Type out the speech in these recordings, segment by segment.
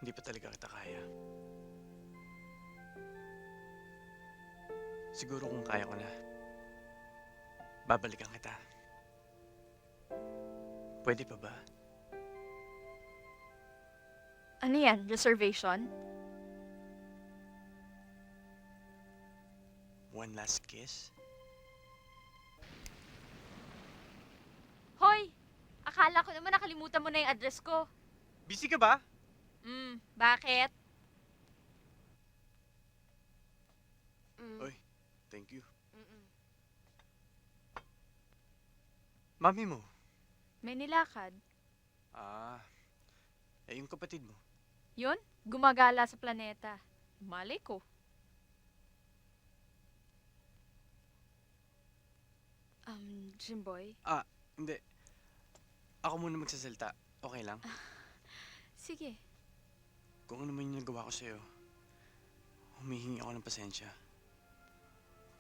Hindi pa talaga kita kaya. Siguro kung kaya ko na, babalikan kita. Pwede pa ba? Ano yan? Reservation? One last kiss? Hoy! Akala ko naman nakalimutan mo na yung address ko. Busy ka ba? Bakit? Oy, thank you. Mami mo? May nilakad. Ah, yung kapatid mo. Yun? Gumagala sa planeta. Malay ko. Jimboy? Hindi. Ako muna magsasalita. Okay lang? Sige. Kung ano man yung nagawa ko sa'yo, humihingi ako ng pasensya.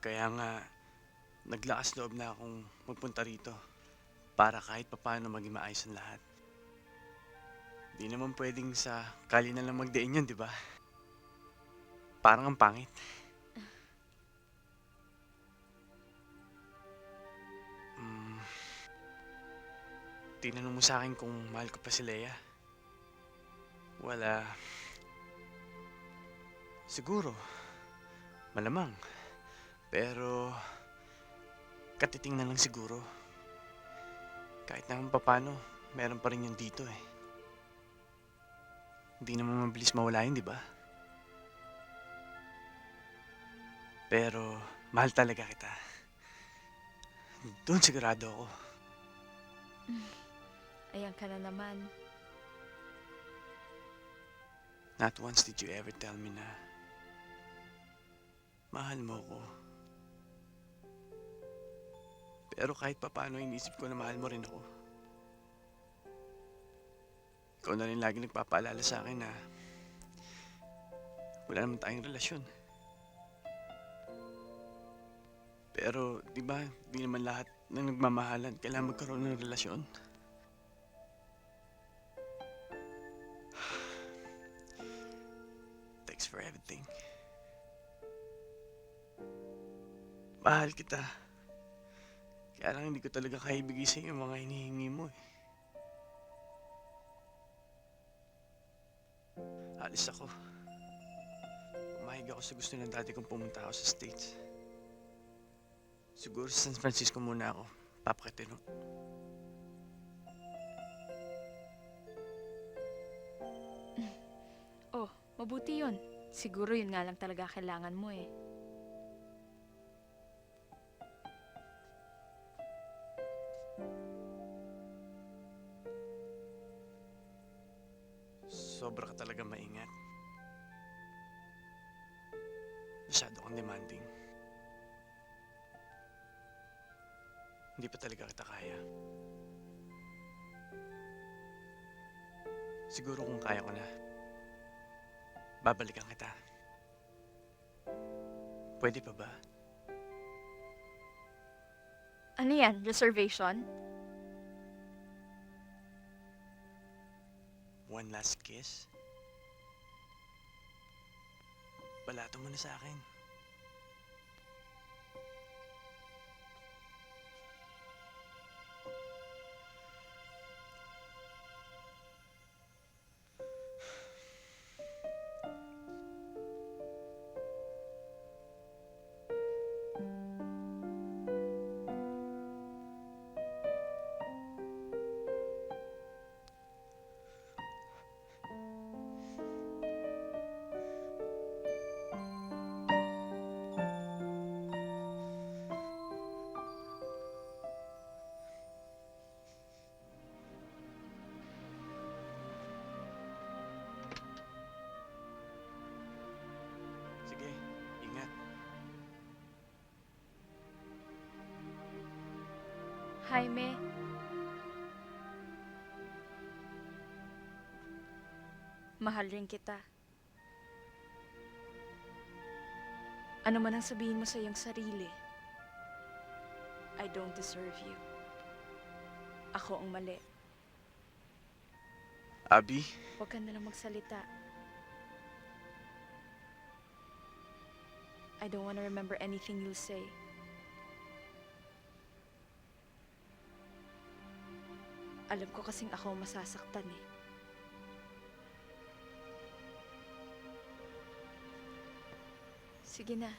Kaya nga, naglakas loob na akong magpunta rito para kahit papaano maging maayos ang lahat. Di naman pwedeng sa kali na lang magdain yun, di ba? Parang ang pangit. Mm, tinanong mo sa akin kung mahal ko pa si Leia. Wala. Siguro. Malamang. Pero, katitingnan lang siguro. Kahit naman papano, meron pa rin yun dito eh. Hindi naman mabilis mawala yun, di ba? Pero, mahal talaga kita. Doon sigurado ako. Ayan ka na naman. Not once did you ever tell me na mahal mo ko. Pero kahit papaano, inisip ko na mahal mo rin ako. Ikaw na rin lagi nagpapaalala sa akin na wala naman tayong relasyon. Pero, di ba, di naman lahat ng nagmamahalan kailangan magkaroon ng relasyon. Thanks for everything. Mahal kita. Kaya lang hindi ko talaga kaya ibigay sa'yo yung mga hinihingi mo eh. Alis ako. Umahig ako sa gusto ng dati kong pumunta ako sa States. Siguro sa San Francisco muna ako. Papakitino. Oh, mabuti yun. Siguro yun nga lang talaga kailangan mo eh. Sobra ka talaga maingat. Masyado kang demanding. Hindi pa talaga kita kaya. Siguro kung kaya ko na, babalikan kita. Pwede pa ba? Ano yan? Reservation? One last kiss? Balato mo na sa akin. Sige, ingat. Jaime, mahal rin kita. Ano man ang sabihin mo sa iyong sarili, I don't deserve you. Ako ang mali. Abby, Huwag ka nalang magsalita. I don't want to remember anything you'll say. Alam ko kasing ako masasaktan eh. Sige na.